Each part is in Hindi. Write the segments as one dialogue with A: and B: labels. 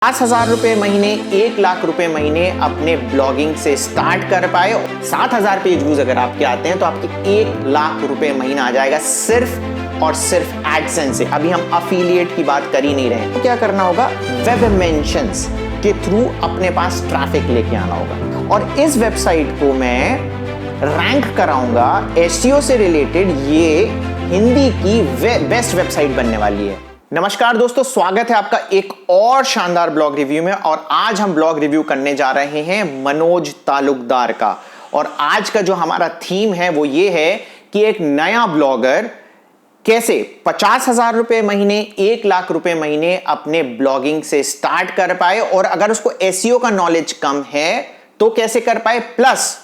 A: 50,000 रुपए महीने, 1 लाख रुपए महीने अपने ब्लॉगिंग से स्टार्ट कर पाए। 7,000 पेज व्यूज अगर आपके आते हैं तो आपके 1 लाख रुपए महीना आ जाएगा सिर्फ और सिर्फ एडसेंस से। अभी हम अफिलिएट की बात कर ही नहीं रहे। तो क्या करना होगा, वेब मेंशंस के थ्रू अपने पास ट्रैफिक लेके आना होगा। और इस वेबसाइट को मैं रैंक कराऊंगा एसईओ से रिलेटेड। ये हिंदी की बेस्ट वेबसाइट बनने वाली है। नमस्कार दोस्तों, स्वागत है आपका एक और शानदार ब्लॉग रिव्यू में। और आज हम ब्लॉग रिव्यू करने जा रहे हैं मनोज तालुकदार का। और आज का जो हमारा थीम है वो ये है कि एक नया ब्लॉगर कैसे 50,000 रुपए महीने, 1 लाख रुपए महीने अपने ब्लॉगिंग से स्टार्ट कर पाए। और अगर उसको एसईओ का नॉलेज कम है तो कैसे कर पाए। प्लस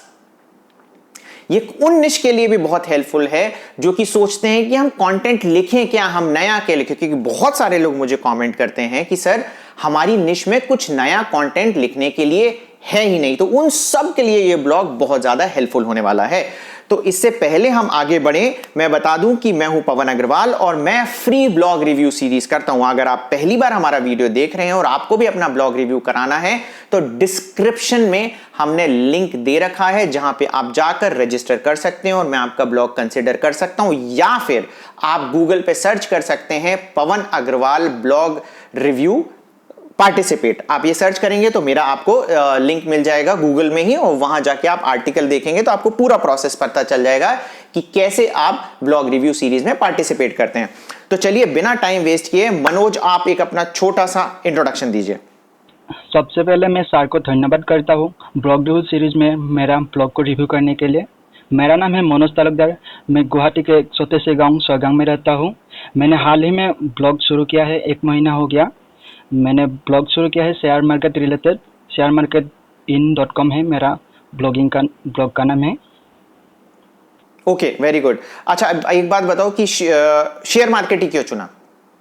A: ये उन निश के लिए भी बहुत हेल्पफुल है जो कि सोचते हैं कि हम कंटेंट लिखें क्या, हम नया क्या लिखें। क्योंकि बहुत सारे लोग मुझे कमेंट करते हैं कि सर हमारी निश में कुछ नया कंटेंट लिखने के लिए है ही नहीं। तो उन सब के लिए ये ब्लॉग बहुत ज्यादा हेल्पफुल होने वाला है। तो इससे पहले हम आगे बढ़े, मैं बता दूं कि मैं हूं पवन अग्रवाल और मैं फ्री ब्लॉग रिव्यू सीरीज करता हूं। अगर आप पहली बार हमारा वीडियो देख रहे हैं और आपको भी अपना ब्लॉग रिव्यू कराना है तो डिस्क्रिप्शन में हमने लिंक दे रखा है जहां पे आप जाकर रजिस्टर कर सकते हैं और मैं आपका ब्लॉग कंसिडर कर सकता हूं। या फिर आप गूगल पे सर्च कर सकते हैं पवन अग्रवाल ब्लॉग रिव्यू पार्टिसिपेट। आप ये सर्च करेंगे तो मेरा आपको लिंक मिल जाएगा गूगल में ही, और वहां जाके आप आर्टिकल देखेंगे तो आपको पूरा प्रोसेस पता चल जाएगा कि कैसे आप ब्लॉग रिव्यू सीरीज में पार्टिसिपेट करते हैं। तो चलिए बिना टाइम वेस्ट किए मनोज, आप एक अपना छोटा सा इंट्रोडक्शन दीजिए।
B: सबसे पहले मैं सर को धन्यवाद करता हूँ ब्लॉग रिव्यू सीरीज में मेरा ब्लॉग को रिव्यू करने के लिए। मेरा नाम है मनोज तालुकदार। मैं गुवाहाटी के एक छोटे से गाँव सोगांग में रहता हूँ। मैंने हाल ही में ब्लॉग शुरू किया है, 1 महीना हो गया। मैंने ब्लॉग शुरू किया है शेयर मार्केट रिलेटेड। sharemarketin.com है मेरा ब्लॉग का नाम है।
A: Okay, very good. अच्छा, एक बात बताओ कि शेयर मार्केट ही क्यों चुना?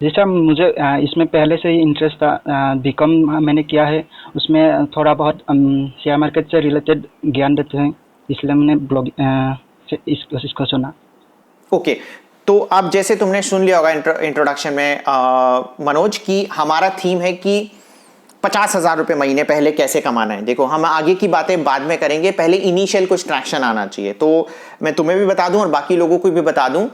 B: जी सर, मुझे इसमें पहले से ही इंटरेस्ट था। बीकॉम मैंने किया है, उसमें थोड़ा बहुत शेयर मार्केट से रिलेटेड ज्ञान देते हैं, इसलिए मैंने ब्लॉग इसको चुना।
A: ओके, तो अब जैसे तुमने सुन लिया होगा इंट्रोडक्शन में मनोज की हमारा थीम है कि 50,000 रुपए महीने पहले कैसे कमाना है। देखो, हम आगे की बातें बाद में करेंगे, पहले इनिशियल कुछ ट्रैक्शन आना चाहिए। तो मैं तुम्हें भी बता दूं और बाकी लोगों को भी बता दूं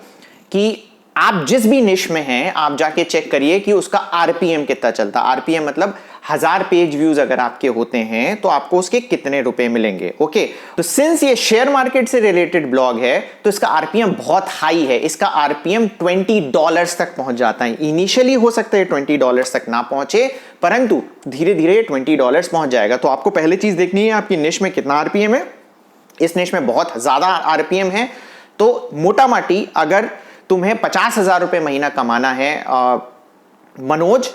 A: कि आप जिस भी निश में हैं आप जाके चेक करिए कि उसका आरपीएम कितना चलता है। आरपीएम मतलब 1000 पेज व्यूज अगर आपके होते हैं तो आपको उसके कितने रुपए मिलेंगे। ओके, तो सिंस ये शेयर मार्केट से रिलेटेड ब्लॉग है तो इसका आरपीएम बहुत हाई है। इसका आरपीएम $20 तक पहुंच जाता है। इनिशियली हो सकता है $20 तक ना पहुंचे, परंतु धीरे धीरे $20 पहुंच जाएगा। तो आपको पहले चीज देखनी है आपकी निश में कितना आरपीएम है। इस निश में बहुत ज्यादा आरपीएम है। तो मोटा माटी अगर तुम्हें 50,000 रुपए महीना कमाना है मनोज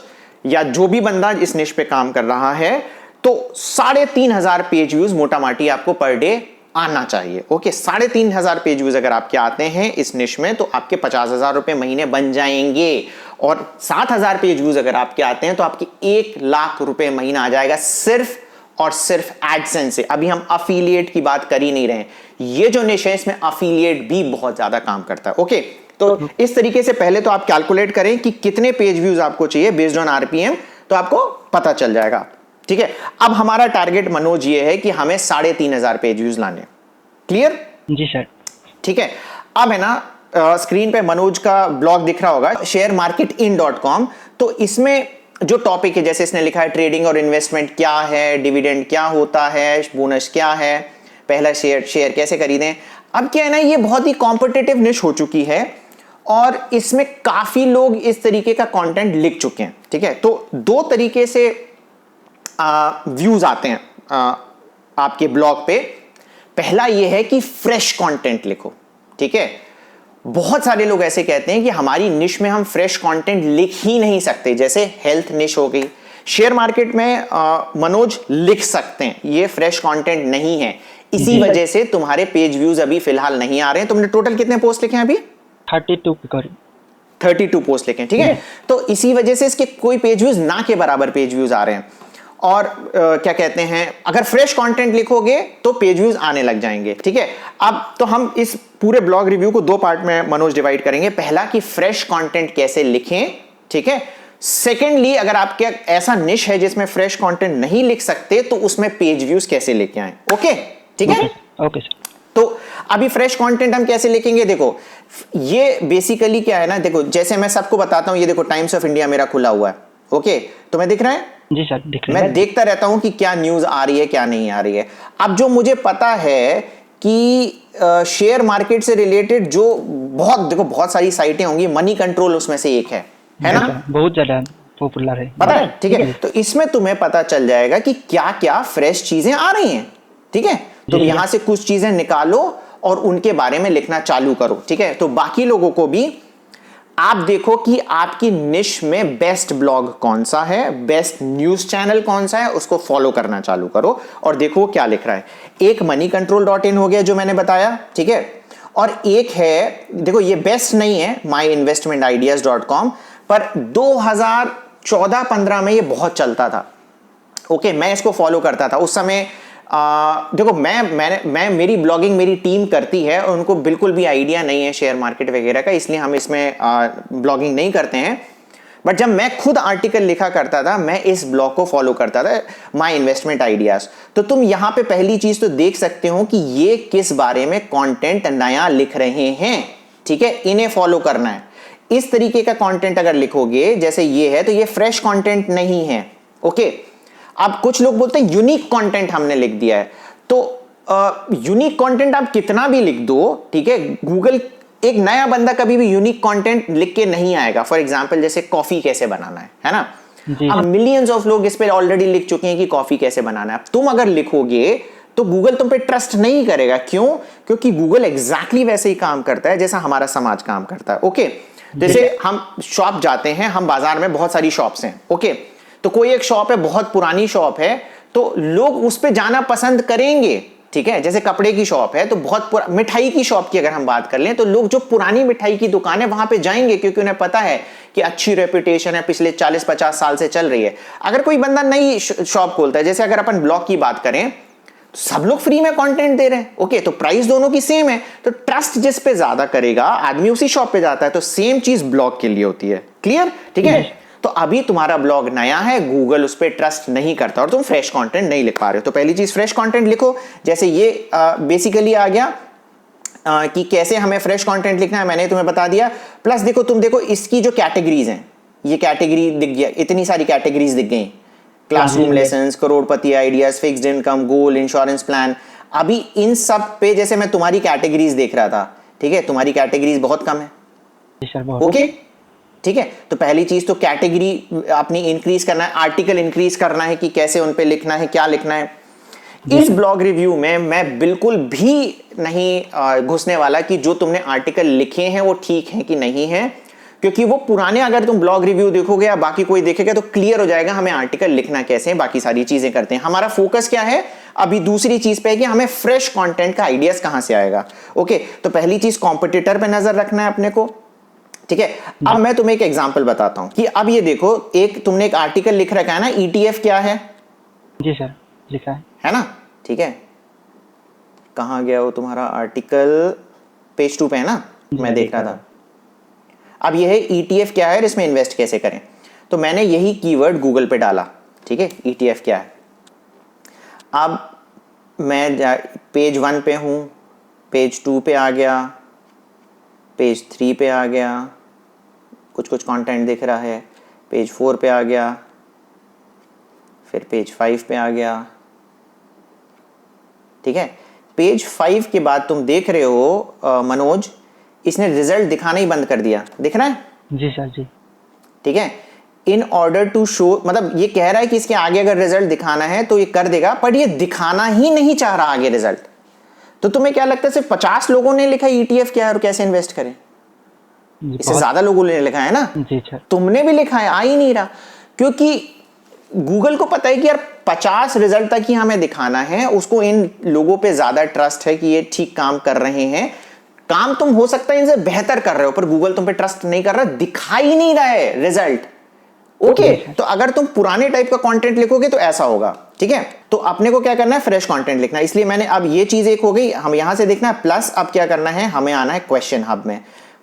A: या जो भी बंदा इस निश पे काम कर रहा है, तो 3,500 पेज व्यूज मोटा माटी आपको पर डे आना चाहिए। ओके, 3,500 पेज व्यूज अगर आपके आते हैं इस निश में तो आपके 50,000 रुपए महीने बन जाएंगे। और 7,000 पेज व्यूज अगर आपके आते हैं तो आपके 1 लाख रुपए महीना आ जाएगा सिर्फ और सिर्फ एडसेंस से। अभी हम अफिलिएट की बात कर ही नहीं रहे। ये जो निश है इसमें अफिलिएट भी बहुत ज्यादा काम करता है। ओके, तो इस तरीके से पहले तो आप कैलकुलेट करें कि कितने पेज व्यूज आपको चाहिए बेस्ड ऑन आरपीएम, तो आपको पता चल जाएगा। ठीक है, अब हमारा टारगेट मनोज ये है कि हमें 3,500 पेज व्यूज लाने। क्लियर?
B: जी सर।
A: ठीक है, अब है ना स्क्रीन पे मनोज का ब्लॉग दिख रहा होगा sharemarketin.com। तो इसमें जो टॉपिक है, जैसे इसने लिखा है ट्रेडिंग और इन्वेस्टमेंट क्या है, डिविडेंड क्या होता है, बोनस क्या है, पहला शेयर कैसे खरीदें। अब क्या है ना, ये बहुत ही कॉम्पिटिटिव निश हो चुकी है और इसमें काफी लोग इस तरीके का कंटेंट लिख चुके हैं। ठीक है, तो 2 तरीके से व्यूज आते हैं आपके ब्लॉग पे। पहला ये है कि फ्रेश कंटेंट लिखो। ठीक है, बहुत सारे लोग ऐसे कहते हैं कि हमारी निश में हम फ्रेश कंटेंट लिख ही नहीं सकते। जैसे हेल्थ निश हो गई, शेयर मार्केट में मनोज लिख सकते हैं, ये फ्रेश कंटेंट नहीं है। इसी वजह से तुम्हारे पेज व्यूज अभी फिलहाल नहीं आ रहे हैं। तुमने टोटल कितने पोस्ट लिखे हैं अभी? 32 पोस्ट लिखे हैं। ठीक है, तो इसी वजह से इसके कोई पेज व्यूज ना के बराबर पेज व्यूज आ रहे हैं। और क्या कहते हैं, अगर फ्रेश कंटेंट लिखोगे तो पेज व्यूज आने लग जाएंगे। ठीक है, अब तो हम इस पूरे ब्लॉग रिव्यू को 2 पार्ट में मनोज डिवाइड करेंगे। पहला कि फ्रेश कंटेंट कैसे लिखें, ठीक है, सेकेंडली, अगर आपके ऐसा निश है जिसमें फ्रेश कंटेंट नहीं लिख सकते तो उसमें पेज व्यूज कैसे लेके आए। ओके, ठीक है।
B: Okay sir.
A: तो अभी फ्रेश कंटेंट हम कैसे लिखेंगे, देखो ये बेसिकली क्या है ना, देखो जैसे मैं सबको बताता हूं, ये देखो टाइम्स ऑफ इंडिया मेरा खुला हुआ है। ओके, तुम्हें दिख रहा है?
B: जी सर, दिख रहा है।
A: मैं देखता रहता हूं कि क्या न्यूज आ रही है क्या नहीं आ रही है। अब जो मुझे पता है कि शेयर मार्केट से रिलेटेड जो बहुत सारी साइटें होंगी, मनी कंट्रोल उसमें से एक है ना,
B: बहुत ज्यादा पॉपुलर है,
A: पता है, ठीक है। तो इसमें तुम्हें पता चल जाएगा कि क्या क्या फ्रेश चीजें आ रही हैं, ठीक है। तुम यहां से कुछ चीजें निकालो और उनके बारे में लिखना चालू करो, ठीक है। तो बाकी लोगों को भी आप देखो कि आपकी निश में बेस्ट ब्लॉग कौन सा है, बेस्ट न्यूज चैनल कौन सा है, उसको फॉलो करना चालू करो और देखो क्या लिख रहा है। एक moneycontrol.in हो गया जो मैंने बताया, ठीक है। और एक है, देखो ये बेस्ट नहीं है, myinvestmentideas.com, पर 2014-15 में ये बहुत चलता था। ओके, मैं इसको फॉलो करता था उस समय। देखो मैं मेरी ब्लॉगिंग मेरी टीम करती है और उनको बिल्कुल भी आइडिया नहीं है शेयर मार्केट वगैरह का, इसलिए हम इसमें ब्लॉगिंग नहीं करते हैं। बट जब मैं खुद आर्टिकल लिखा करता था, मैं इस ब्लॉग को फॉलो करता था, माय इन्वेस्टमेंट आइडियाज। तो तुम यहां पे पहली चीज तो देख सकते हो कि ये किस बारे में कंटेंट नया लिख रहे हैं, ठीक है। इन्हें फॉलो करना है। इस तरीके का कंटेंट अगर लिखोगे जैसे ये है तो ये फ्रेश कंटेंट नहीं है। ओके, अब कुछ लोग बोलते हैं यूनिक कंटेंट हमने लिख दिया है, तो यूनिक कंटेंट आप कितना भी लिख दो, ठीक है, गूगल एक नया बंदा कभी भी यूनिक कंटेंट लिख के नहीं आएगा। फॉर एग्जांपल जैसे कॉफी कैसे बनाना है ना, अब मिलियंस ऑफ लोग इस पे ऑलरेडी लिख चुके हैं कि कॉफी कैसे बनाना है। तुम अगर लिखोगे तो गूगल तुम पे ट्रस्ट नहीं करेगा। क्यों? क्योंकि गूगल एग्जैक्टली वैसे ही काम करता है जैसा हमारा समाज काम करता है। ओके, जैसे हम शॉप जाते हैं, हम बाजार में बहुत सारी शॉप्स हैं, ओके, तो कोई एक शॉप है, बहुत पुरानी शॉप है, तो लोग उस पे जाना पसंद करेंगे, ठीक है। जैसे कपड़े की शॉप है तो मिठाई की शॉप की अगर हम बात कर लें तो लोग जो पुरानी मिठाई की दुकान है वहां पे जाएंगे, क्योंकि उन्हें पता है कि अच्छी रेपुटेशन है, पिछले 40-50 साल से चल रही है। अगर कोई बंदा नई शॉप खोलता है, जैसे अगर अपन ब्लॉग की बात करें तो सब लोग फ्री में कंटेंट दे रहे हैं, ओके, तो प्राइस दोनों की सेम है, तो ट्रस्ट जिस पे ज्यादा करेगा आदमी उसी शॉप पे जाता है। तो सेम चीज ब्लॉग के लिए होती है। क्लियर? ठीक है। तो अभी तुम्हारा ब्लॉग नया है, गूगल उस पर ट्रस्ट नहीं करता और तुम फ्रेश कंटेंट नहीं लिख पा रहे हो, तो पहली चीज फ्रेश कंटेंट लिखो। जैसे ये बेसिकली आ गया कि कैसे हमें फ्रेश कंटेंट लिखना है, मैंने तुम्हें बता दिया। प्लस देखो, तुम देखो इसकी जो कैटेगरीज हैं, ये कैटेगरी दिख गया, इतनी सारी कैटेगरीज दिख गई, क्लासरूम लेसन्स, करोड़पति आइडियाज, फिक्स्ड इनकम, गोल, इंश्योरेंस प्लान। अभी इन सब पे जैसे मैं तुम्हारी कैटेगरीज देख रहा था, ठीक है, तुम्हारी कैटेगरीज बहुत कम है। ओके, ठीक है। तो पहली चीज तो कैटेगरी अपनी इंक्रीज करना है, आर्टिकल इंक्रीज करना है कि कैसे उन पे लिखना है, क्या लिखना है। इस ब्लॉग रिव्यू में मैं बिल्कुल भी नहीं घुसने वाला कि जो तुमने आर्टिकल लिखे हैं वो ठीक है कि नहीं है, क्योंकि वो पुराने अगर तुम ब्लॉग रिव्यू देखोगे या बाकी कोई देखेगा तो क्लियर हो जाएगा हमें आर्टिकल लिखना कैसे है, बाकी सारी चीजें करते हैं। हमारा फोकस क्या है अभी दूसरी चीज पे है कि हमें फ्रेश कंटेंट का आइडियाज कहां से आएगा। ओके, तो पहली चीज कॉम्पिटिटर पे नजर रखना है अपने को, ठीक है। अब मैं तुम्हें एक एग्जांपल बताता हूं कि अब ये देखो, एक तुमने एक आर्टिकल लिख रखा है ना, ETF क्या है?
B: जी सर, लिखा है
A: ना, ठीक है। कहां गया वो तुम्हारा आर्टिकल? पेज 2 पे है ना, मैं देख रहा था। अब ये है ETF क्या है, इसमें इन्वेस्ट कैसे करें। तो मैंने यही कीवर्ड गूगल पे डाला, ठीक है, ETF क्या है। अब मैं पेज 1 पे हूं, पेज 2 पे आ गया, पेज 3 पे आ गया, कुछ कंटेंट दिख रहा है, पेज 4 पे आ गया, फिर पेज 5 पे आ गया, ठीक है। पेज 5 के बाद तुम देख रहे हो मनोज, इसने रिजल्ट दिखाना ही बंद कर दिया, दिख रहा है?
B: जी सर, जी,
A: ठीक है। इन ऑर्डर टू शो, मतलब ये कह रहा है कि इसके आगे अगर रिजल्ट दिखाना है तो ये कर देगा, पर ये दिखाना ही नहीं चाह रहा आगे रिजल्ट। तो तुम्हें क्या लगता है सिर्फ 50 लोगों ने लिखा ETF क्या है और कैसे इन्वेस्ट करें? इससे ज्यादा लोगों ने लिखा है ना।
B: जी सर,
A: तुमने भी लिखा है, आ ही नहीं रहा, क्योंकि गूगल को पता है कि यार 50 रिजल्ट तक ही हमें दिखाना है, उसको इन लोगों पे ज्यादा ट्रस्ट है कि ये ठीक काम कर रहे हैं। काम तुम हो सकता है इनसे बेहतर कर रहे हो, पर गूगल तुम पे ट्रस्ट नहीं कर रहा, दिखा ही नहीं रहा है रिजल्ट। ओके, तो अगर तुम पुराने टाइप का कंटेंट लिखोगे तो ऐसा होगा, ठीक है। तो अपने को क्या करना है, फ्रेश कंटेंट लिखना है। इसलिए मैंने अब ये चीज एक हो गई, हम यहां से देखना है। प्लस अब क्या करना है, हमें आना है क्वेश्चन हब में।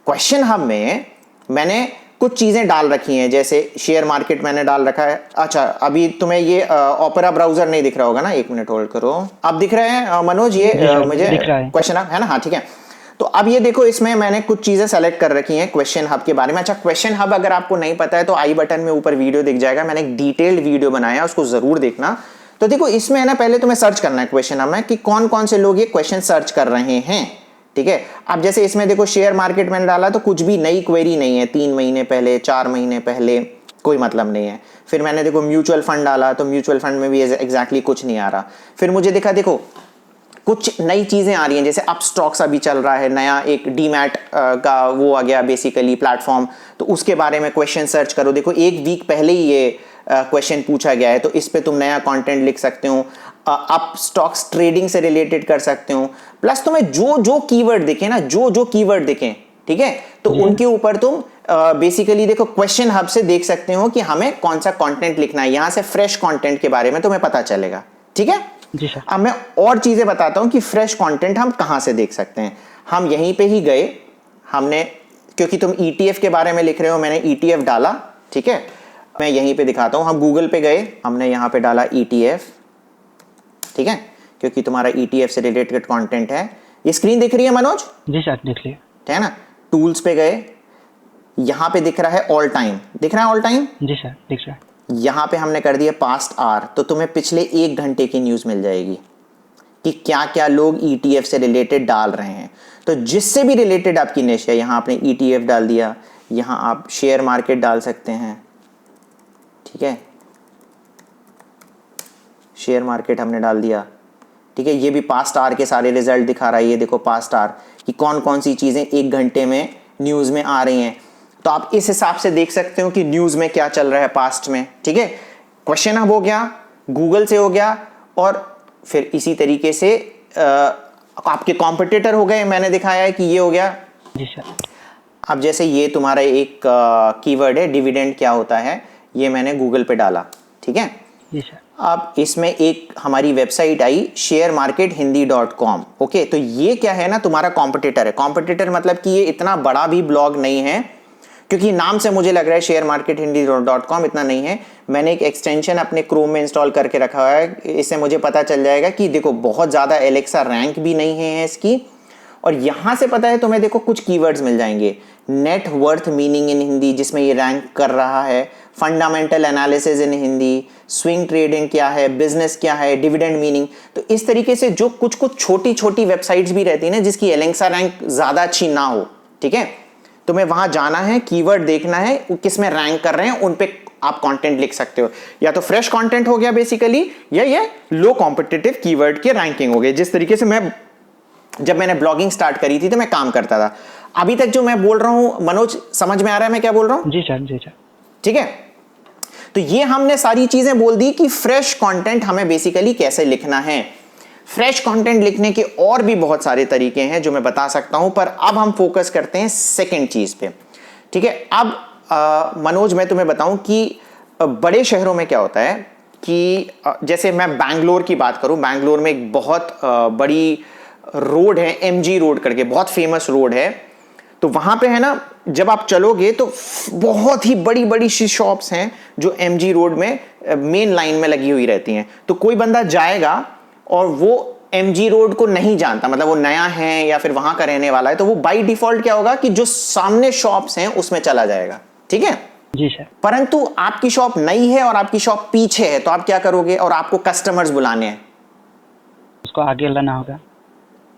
A: क्वेश्चन हब में मैंने कुछ चीज़ें डाल रखी हैं, जैसे शेयर मार्केट मैंने डाल रखा है। अच्छा, अभी तुम्हें ये ओपेरा ब्राउजर नहीं दिख रहा होगा ना, 1 मिनट होल्ड करो। अब दिख रहे हैं मनोज ये मुझे क्वेश्चन हब है ना? हाँ ठीक है। तो अब ये देखो, इसमें मैंने कुछ चीज़ें सेलेक्ट कर रखी हैं क्वेश्चन हब के बारे में। अच्छा, क्वेश्चन हब अगर आपको नहीं पता है तो आई बटन में ऊपर वीडियो दिख जाएगा, मैंने एक डिटेल्ड वीडियो बनाया है, उसको जरूर देखना। तो देखो इसमें है ना, पहले तुम्हें सर्च करना है क्वेश्चन हब में कि कौन कौन से लोग ये क्वेश्चन सर्च कर रहे हैं, ठीक है। अब जैसे इसमें देखो शेयर मार्केट मैंने डाला तो कुछ भी नई क्वेरी नहीं है, 3 महीने पहले, 4 महीने पहले, कोई मतलब नहीं है। फिर मैंने देखो म्यूचुअल फंड डाला तो म्यूचुअल फंड में भी एग्जैक्टली कुछ नहीं आ रहा। फिर मुझे दिखा देखो कुछ नई चीजें आ रही हैं, जैसे अप स्टॉक्स अभी चल रहा है, नया एक डीमैट का वो आ गया बेसिकली प्लेटफॉर्म, तो उसके बारे में क्वेश्चन सर्च करो। देखो 1 वीक पहले ही ये क्वेश्चन पूछा गया है, तो इस पे तुम नया कंटेंट लिख सकते हो, अप स्टॉक्स ट्रेडिंग से रिलेटेड कर सकते हो। प्लस तुम्हें जो जो कीवर्ड दिखे ना, जो जो कीवर्ड दिखे, ठीक है, तो उनके ऊपर तुम बेसिकली देखो क्वेश्चन हब से देख सकते हो कि हमें कौन सा कंटेंट लिखना है। यहां से फ्रेश कंटेंट के बारे में तुम्हें पता चलेगा, ठीक है
B: जी सर।
A: अब मैं और चीजें बताता हूं कि फ्रेश कंटेंट हम कहां से देख सकते हैं। हम यहीं पे ही गए, हमने, क्योंकि तुम ETF के बारे में लिख रहे हो, मैंने ETF डाला, ठीक है। मैं यहीं पे दिखाता हूं, हम गूगल पे गए, हमने यहां पे डाला ETF, ठीक है, क्योंकि तुम्हारा ETF से रिलेटेड कंटेंट है। ये स्क्रीन दिख रही है मनोज?
B: जी सर, देख लिया।
A: ठीक है ना। टूल्स पे गए, यहां पे दिख रहा है ऑल टाइम, दिख रहा है ऑल टाइम?
B: जी सर, दिख रहा है।
A: यहां पे हमने कर दिया पास्ट आवर, तो तुम्हें पिछले 1 घंटे की न्यूज मिल जाएगी कि क्या क्या लोग ETF से रिलेटेड डाल रहे हैं। तो जिससे भी रिलेटेड आपकी निश है, यहां आपने ETF डाल दिया, यहां आप शेयर मार्केट डाल सकते हैं, ठीक है, शेयर मार्केट हमने डाल दिया, ठीक है। ये भी पास्ट आवर के सारे रिजल्ट दिखा रहा है, ये देखो पास्ट आवर कि कौन कौन सी चीजें 1 घंटे में न्यूज में आ रही हैं। तो आप इस हिसाब से देख सकते हो कि न्यूज में क्या चल रहा है पास्ट में, ठीक है। क्वेश्चन हब हो गया, गूगल से हो गया, और फिर इसी तरीके से आपके कॉम्पिटिटर हो गए, मैंने दिखाया है कि ये हो गया।
B: जी सर।
A: अब जैसे ये तुम्हारा एक कीवर्ड है डिविडेंड क्या होता है, ये मैंने गूगल पे डाला, ठीक है।
B: जी सर।
A: अब इसमें एक हमारी वेबसाइट आई sharemarkethindi.com, ओके। तो ये क्या है ना, तुम्हारा कॉम्पिटिटर है। कॉम्पिटिटर मतलब कि ये इतना बड़ा भी ब्लॉग नहीं है, क्योंकि नाम से मुझे लग रहा है sharemarkethindi.com इतना नहीं है। मैंने एक एक्सटेंशन अपने क्रोम में इंस्टॉल करके रखा है, इससे मुझे पता चल जाएगा कि देखो बहुत ज़्यादा एलेक्सा रैंक भी नहीं है इसकी। और यहां से पता है तुम्हें, देखो कुछ कीवर्ड्स मिल जाएंगे, net worth meaning in Hindi जिसमें ये रैंक कर रहा है, fundamental analysis in Hindi, swing trading क्या है, बिजनेस क्या है, डिविडेंड मीनिंग। तो इस तरीके से जो कुछ कुछ छोटी छोटी वेबसाइट्स भी रहती है ना, जिसकी एलेक्सा रैंक ज्यादा अच्छी ना हो, ठीक है, तुम्हें वहां जाना है, कीवर्ड देखना है, किस में रैंक कर रहे हैं, उन पे आप कंटेंट लिख सकते हो। या तो फ्रेश कंटेंट हो गया बेसिकली, या ये लो कॉम्पिटिटिव कीवर्ड के रैंकिंग हो गए। जिस तरीके से जब मैंने ब्लॉगिंग स्टार्ट करी थी तो मैं काम करता था। अभी तक जो मैं बोल रहा हूं मनोज, समझ में आ रहा है मैं क्या बोल रहा हूं?
B: जी सर, जी सर।
A: ठीक है, तो ये हमने सारी चीजें बोल दी कि फ्रेश कंटेंट हमें बेसिकली कैसे लिखना है। फ्रेश कंटेंट लिखने के और भी बहुत सारे तरीके हैं जो मैं बता सकता हूं, पर अब हम फोकस करते हैं सेकंड चीज पे, ठीक है। अब मनोज मैं तुम्हें बताऊं कि बड़े शहरों में क्या होता है कि जैसे मैं बैंगलोर की बात करूं, बैंगलोर में एक बहुत बड़ी रोड है, MG रोड करके, बहुत फेमस रोड है। तो वहां पे है ना, जब आप चलोगे तो बहुत ही बड़ी बड़ी सी शॉप्स हैं जो MG रोड में मेन लाइन में लगी हुई रहती हैं। तो कोई बंदा जाएगा और वो MG रोड को नहीं जानता, मतलब वो नया है या फिर वहां का रहने वाला है, तो वो बाय डिफॉल्ट क्या होगा कि जो सामने शॉप्स हैं उसमें चला जाएगा, ठीक है।
B: जी सर।
A: परंतु आपकी शॉप नई है और आपकी शॉप पीछे है, तो आप क्या करोगे, और आपको कस्टमर्स बुलाने हैं,
B: उसको आगे लाना होगा।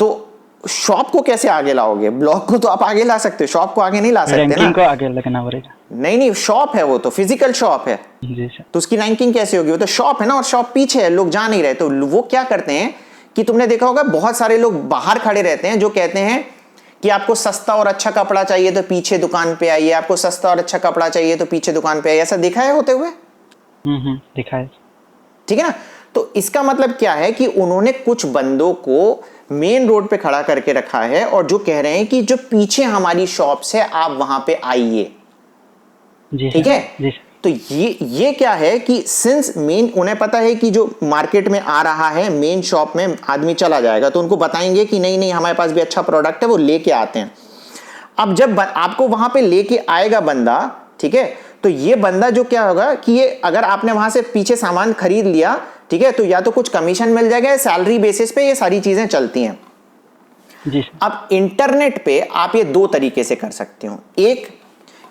A: तो शॉप को कैसे आगे लाओगे? ब्लॉग को तो आप आगे ला सकते हो, शॉप को आगे नहीं ला सकते ना।
B: रैंकिंग को आगे लगाना पड़ेगा।
A: नहीं, शॉप है वो, तो फिजिकल शॉप है।
B: जी सर।
A: तो उसकी रैंकिंग कैसे होगी? वो तो शॉप है ना, और शॉप पीछे है, लोग जा नहीं रहे। तो वो क्या करते हैं कि तुमने देखा होगा बहुत सारे लोग बाहर खड़े रहते हैं जो कहते हैं कि आपको सस्ता और अच्छा कपड़ा चाहिए तो पीछे दुकान पे आइए, आपको सस्ता और अच्छा कपड़ा चाहिए तो पीछे दुकान पे आइए। ऐसा देखा है होते हुए?
B: देखा है।
A: ठीक है ना। तो इसका मतलब क्या है कि उन्होंने कुछ बंदों को मेन रोड पे खड़ा करके रखा है और जो कह रहे हैं कि जो पीछे हमारी शॉप्स है आप वहां पे आइए, ठीक है।
B: जी।
A: तो ये क्या है कि सिंस मेन, उन्हें पता है कि जो मार्केट में आ रहा है मेन शॉप में आदमी चला जाएगा, तो उनको बताएंगे कि नहीं नहीं हमारे पास भी अच्छा प्रोडक्ट है, वो लेके आते हैं। अब जब आपको वहां पे लेके आएगा बंदा, ठीक है, तो ये बंदा जो क्या होगा कि ये अगर आपने वहां से पीछे सामान खरीद लिया, ठीक है, तो या तो कुछ कमीशन मिल जाएगा, सैलरी बेसिस पे ये सारी चीजें चलती हैं।
B: जी।
A: अब इंटरनेट पे आप ये दो तरीके से कर सकते हो। एक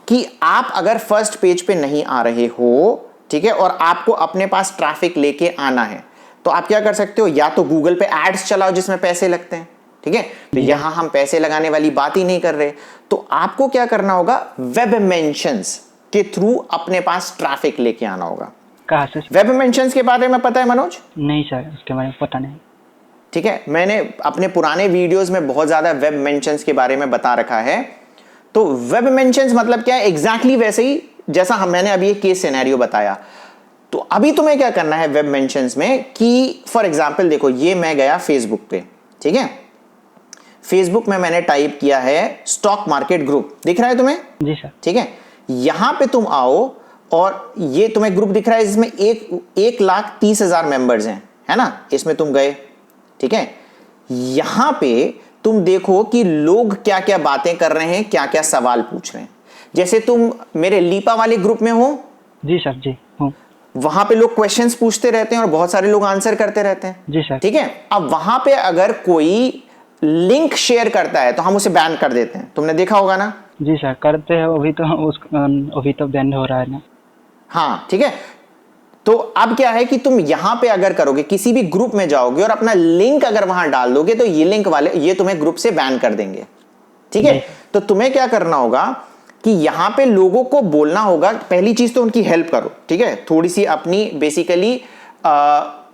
A: कि आप अगर फर्स्ट पेज पे नहीं आ रहे हो, ठीक है, और आपको अपने पास ट्रैफिक लेके आना है, तो आप क्या कर सकते हो, या तो गूगल पे एड्स चलाओ जिसमें पैसे लगते हैं, ठीक है, तो यहां हम पैसे लगाने वाली बात ही नहीं कर रहे। तो आपको क्या करना होगा, वेब मेंशंस के थ्रू अपने पास ट्रैफिक लेके आना होगा।
B: कहाँ से?
A: वेब मेंशंस के बारे में पता है मनोज?
B: नहीं सर, उसके बारे में पता नहीं।
A: ठीक है, मैंने अपने पुराने वीडियोस में बहुत ज्यादा वेब मेंशंस के बारे में बता रखा है। तो वेब मेंशंस मतलब क्या है, एग्जैक्टली वैसे ही जैसा मैंने अभी एक केस सिनेरियो बताया। तो अभी तुम्हें क्या करना है वेब मेंशंस में कि फॉर एग्जांपल देखो, ये मैं गया फेसबुक पे, ठीक है, फेसबुक में मैंने टाइप किया है स्टॉक मार्केट ग्रुप, दिख रहा है तुम्हें?
B: जी सर।
A: ठीक है, यहां पे तुम आओ और ये तुम्हें ग्रुप दिख रहा है जिसमें 1,30,000 मेंबर्स हैं, है ना, इसमें तुम गए, ठीक है, यहां पे तुम देखो कि लोग क्या क्या बातें कर रहे हैं, क्या क्या सवाल पूछ रहे हैं। जैसे तुम मेरे लीपा वाले ग्रुप में हो।
B: जी सर, जी हूँ।
A: वहां पे लोग क्वेश्चंस पूछते रहते हैं और बहुत सारे लोग आंसर करते रहते हैं।
B: जी सर।
A: ठीक है, अब वहां पे अगर कोई लिंक शेयर करता है तो हम उसे बैन कर देते हैं, तुमने देखा होगा ना?
B: जी सर, करते हैं, अभी तो बैन हो रहा है ना।
A: हाँ, ठीक है, तो अब क्या है कि तुम यहां पे अगर करोगे, किसी भी ग्रुप में जाओगे और अपना लिंक अगर वहां डाल दोगे तो ये लिंक वाले ये तुम्हें ग्रुप से बैन कर देंगे। ठीक है, तो तुम्हें क्या करना होगा कि यहां पे लोगों को बोलना होगा, पहली चीज तो उनकी हेल्प करो, ठीक है, थोड़ी सी अपनी बेसिकली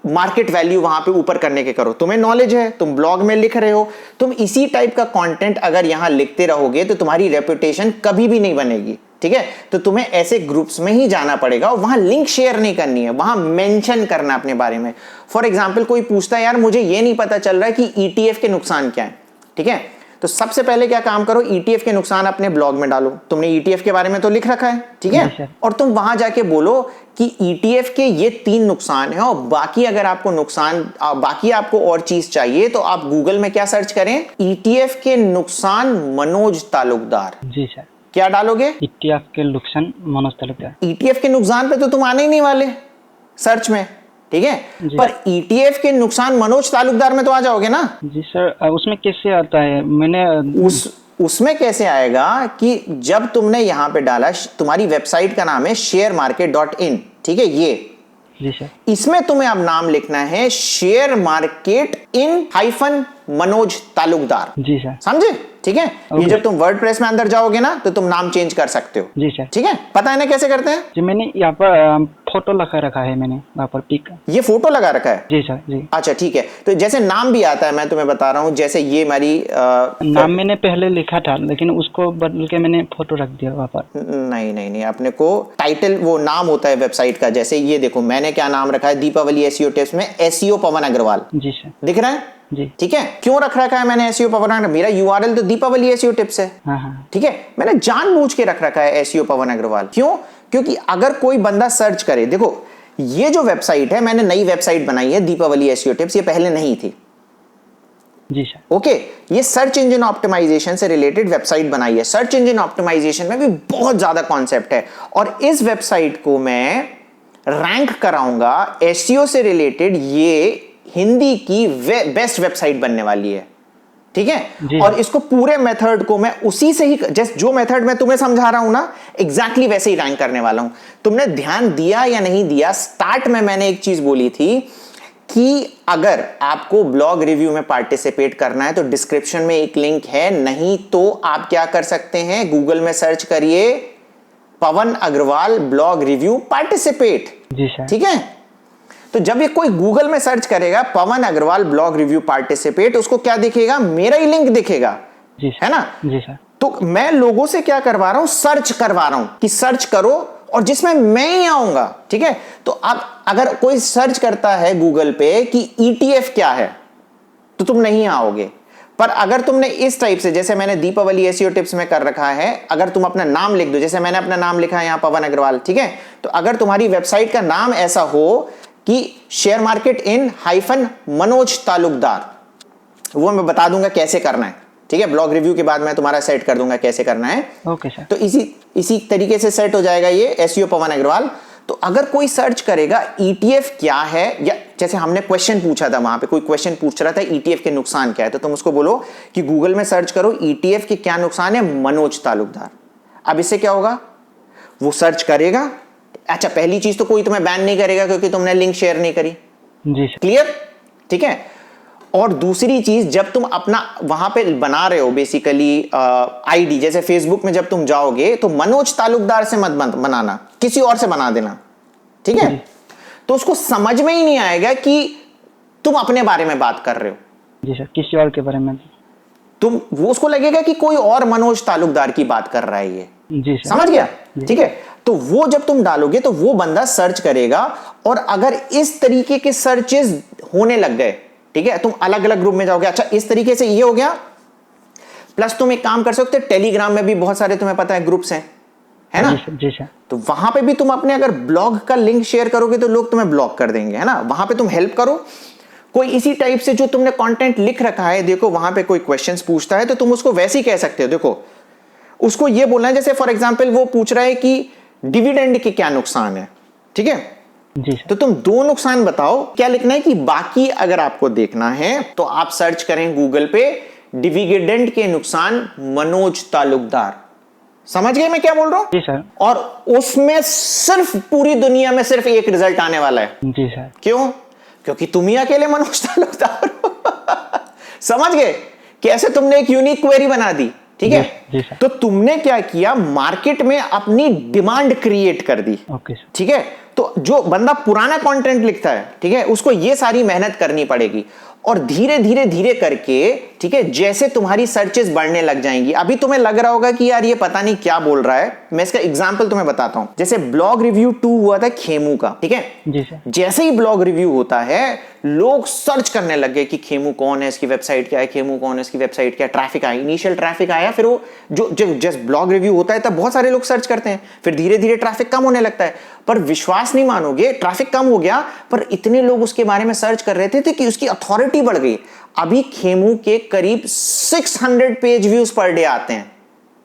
A: मार्केट वैल्यू वहां पे ऊपर करने के करो। तुम्हें नॉलेज है, तुम ब्लॉग में लिख रहे हो, तुम इसी टाइप का कंटेंट अगर यहां लिखते रहोगे तो तुम्हारी रेपुटेशन कभी भी नहीं बनेगी। ठीक है, तो तुम्हें ऐसे ग्रुप्स में ही जाना पड़ेगा और वहां लिंक शेयर नहीं करनी है, वहां मेंशन करना अपने बारे में। फॉर एग्जांपल कोई पूछता है यार मुझे ये नहीं पता चल रहा है कि ईटीएफ के नुकसान क्या है, ठीक है, तो सबसे पहले क्या काम करो, ईटीएफ के नुकसान अपने ब्लॉग में डालो। तुमने ईटीएफ के बारे में तो लिख रखा है, ठीक है, और तुम वहां जाके बोलो कि ईटीएफ के ये 3 नुकसान है और बाकी अगर आपको बाकी आपको और चीज चाहिए तो आप गूगल में क्या सर्च करें, ईटीएफ के नुकसान मनोज तालुकदार।
B: जी सर।
A: क्या डालोगे?
B: ईटीएफ के नुकसान मनोज तालुकदार।
A: ईटीएफ के नुकसान पे तो तुम आने ही नहीं वाले सर्च में, ठीक है, पर ईटीएफ के नुकसान मनोज तालुकदार में तो आ जाओगे ना। जी
B: सर, उसमें कैसे आता है? मैंने
A: उसमें कैसे आएगा कि जब तुमने यहां पे डाला, तुम्हारी वेबसाइट का नाम है sharemarket.in, ठीक है, ये
B: जी सर,
A: इसमें तुम्हें अब नाम लिखना है share market in hyphen Manoj Talukdar. जी सर, समझे? ठीक है, ये जब तुम वर्डप्रेस में अंदर जाओगे ना तो तुम नाम चेंज कर सकते हो। जी सर, ठीक है, पता है ना कैसे करते हैं?
B: जी, मैंने यहाँ पर फोटो लगा रखा है, मैंने वहाँ पर पिक।
A: ये फोटो लगा रखा है? जी सर, जी। अच्छा ठीक है, तो जैसे नाम भी आता है, मैं तुम्हें बता रहा हूँ, जैसे ये हमारी
B: नाम मैंने पहले लिखा था लेकिन उसको बदल के मैंने फोटो रख दिया वहाँ पर।
A: नहीं नहीं नहीं, अपने को टाइटल वो नाम होता है वेबसाइट का, जैसे ये देखो मैंने क्या नाम रखा है, दीपावली एसईओ टिप्स में एसईओ पवन अग्रवाल। जी सर, दिख रहा है? जी, ठीक है, क्यों रख रखा है मैंने एसईओ पवन अग्रवाल? मेरा यूआरएल तो दीपावली एसईओ टिप्स है। हाँ, ठीक है, मैंने जानबूझ के रख रखा है एसईओ पवन अग्रवाल। क्यों? क्योंकि अगर कोई बंदा सर्च करे, देखो ये जो वेबसाइट है, मैंने नई वेबसाइट बनाई है दीपावली एसईओ टिप्स, ये पहले नहीं थी। जी सर, ओके, ये सर्च इंजन ऑप्टिमाइजेशन से रिलेटेड वेबसाइट बनाई है। सर्च इंजन ऑप्टिमाइजेशन में भी बहुत ज्यादा कॉन्सेप्ट है और इस वेबसाइट को मैं रैंक कराऊंगा एसईओ से रिलेटेड, ये हिंदी की बेस्ट वेबसाइट बनने वाली है। ठीक है, और इसको पूरे मेथड को मैं उसी से ही, जैसे जो मेथड मैं तुम्हें समझा रहा हूं ना, एग्जैक्टली वैसे ही रैंक करने वाला हूं। तुमने ध्यान दिया या नहीं दिया, स्टार्ट में मैंने एक चीज बोली थी कि अगर आपको ब्लॉग रिव्यू में पार्टिसिपेट करना है तो डिस्क्रिप्शन में एक लिंक है, नहीं तो आप क्या कर सकते हैं, गूगल में सर्च करिए पवन अग्रवाल ब्लॉग रिव्यू पार्टिसिपेट। जी सर, ठीक है, तो जब ये कोई गूगल में सर्च करेगा पवन अग्रवाल ब्लॉग रिव्यू पार्टिसिपेट, उसको क्या दिखेगा, मेरा ही लिंक दिखेगा। जी है ना? जी सर, तो मैं लोगों से क्या करवा रहा हूं, सर्च करवा रहा हूं कि सर्च करो और जिसमें मैं ही आऊंगा। ठीक है, तो अब अगर कोई सर्च करता है गूगल पे कि ईटीएफ क्या है तो तुम नहीं आओगे, पर अगर तुमने इस टाइप से, जैसे मैंने दीपावली एसईओ टिप्स में कर रखा है, अगर तुम अपना नाम लिख दो, जैसे मैंने अपना नाम लिखा है यहां पवन अग्रवाल, ठीक है, तो अगर तुम्हारी वेबसाइट का नाम ऐसा हो कि share market in hyphen Manoj Talukdar, वो मैं बता दूंगा कैसे करना है। ठीक है, ब्लॉग रिव्यू के बाद मैं तुम्हारा सेट कर दूंगा कैसे करना है।
B: Okay sir.
A: तो इसी तरीके से सेट हो जाएगा ये एसईओ पवन अग्रवाल। तो अगर कोई सर्च करेगा ईटीएफ क्या है, या जैसे हमने क्वेश्चन पूछा था, वहां पे कोई क्वेश्चन पूछ रहा था ईटीएफ के नुकसान क्या है, तो तुम उसको बोलो कि गूगल में सर्च करो ईटीएफ के क्या नुकसान है मनोज तालुकदार। अब इससे क्या होगा, वो सर्च करेगा। अच्छा, पहली चीज तो कोई तुम्हें बैन नहीं करेगा क्योंकि तुमने लिंक शेयर नहीं करी।
B: जी सर।
A: क्लियर, ठीक है। और दूसरी चीज, जब तुम अपना वहां पे बना रहे हो बेसिकली आईडी, जैसे फेसबुक में जब तुम जाओगे तो मनोज तालुकदार से मत बनाना, किसी और से बना देना, ठीक है। तो उसको समझ में ही नहीं आएगा कि तुम अपने बारे में बात कर रहे हो।
B: जी सर, किसी और के बारे में
A: वो उसको लगेगा कि कोई और मनोज तालुकदार की बात कर रहा है ये।
B: जी सर।
A: समझ गया, ठीक है। तो वो जब तुम डालोगे तो वो बंदा सर्च करेगा, और अगर इस तरीके के सर्चेस होने लग गए, ठीक है, तुम अलग अलग ग्रुप में जाओगे। अच्छा, इस तरीके से ये हो गया। प्लस तुम एक काम कर सकते हो, टेलीग्राम में भी बहुत सारे तुम्हें पता है ग्रुप्स हैं, है ना।
B: जी सर।
A: तो वहां पे भी तुम अपने अगर ब्लॉग का लिंक शेयर करोगे तो लोग तुम्हें ब्लॉक कर देंगे, है ना। वहां पे तुम हेल्प करो, कोई इसी टाइप से जो तुमने कंटेंट लिख रखा है, देखो वहां पे कोई क्वेश्चंस पूछता है तो तुम उसको वैसे ही कह सकते हो। देखो उसको ये बोलना है, जैसे फॉर एग्जांपल वो पूछ रहा है कि डिविडेंड के क्या नुकसान है, ठीक है।
B: जी सर।
A: तो तुम दो नुकसान बताओ, क्या लिखना है कि बाकी अगर आपको देखना है तो आप सर्च करें गूगल पे डिविडेंड के नुकसान मनोज तालुकदार। समझ गए मैं क्या बोल रहा हूं?
B: जी सर।
A: और उसमें सिर्फ पूरी दुनिया में सिर्फ एक रिजल्ट आने वाला है।
B: जी सर।
A: क्यों? क्योंकि तुम ही अकेले मनोज तालुकदार हो। समझ गए कैसे तुमने एक यूनिक क्वेरी बना दी, ठीक है।
B: जी सर।
A: तो तुमने क्या किया, मार्केट में अपनी डिमांड क्रिएट कर दी।
B: Okay sir.
A: ठीक है, तो जो बंदा पुराना कंटेंट लिखता है, ठीक है, उसको ये सारी मेहनत करनी पड़ेगी, और धीरे धीरे धीरे करके, ठीक है, जैसे तुम्हारी सर्चेस बढ़ने लग जाएंगी। अभी तुम्हें लग रहा होगा कि यार ये पता नहीं क्या बोल रहा है, मैं इसका एग्जांपल तुम्हें बताता हूं। जैसे ब्लॉग रिव्यू 2 हुआ था खेमू का, ठीक है।
B: जी सर। जैसे
A: ही ब्लॉग रिव्यू होता है, लोग सर्च करने लग गए कि खेमू कौन है, इसकी वेबसाइट क्या है, खेमू कौन है, इसकी वेबसाइट क्या है। ट्रैफिक आया, इनिशियल ट्रैफिक आया, फिर वो जस्ट ब्लॉग रिव्यू होता है तब बहुत सारे लोग सर्च करते हैं, फिर धीरे धीरे ट्रैफिक कम होने लगता है। पर विश्वास नहीं मानोगे, ट्रैफिक कम हो गया, पर इतने लोग उसके बारे में सर्च कर रहे थे कि उसकी अथॉरिटी बढ़ गई। अभी खेमू के करीब 600 पेज व्यूज पर डे आते हैं।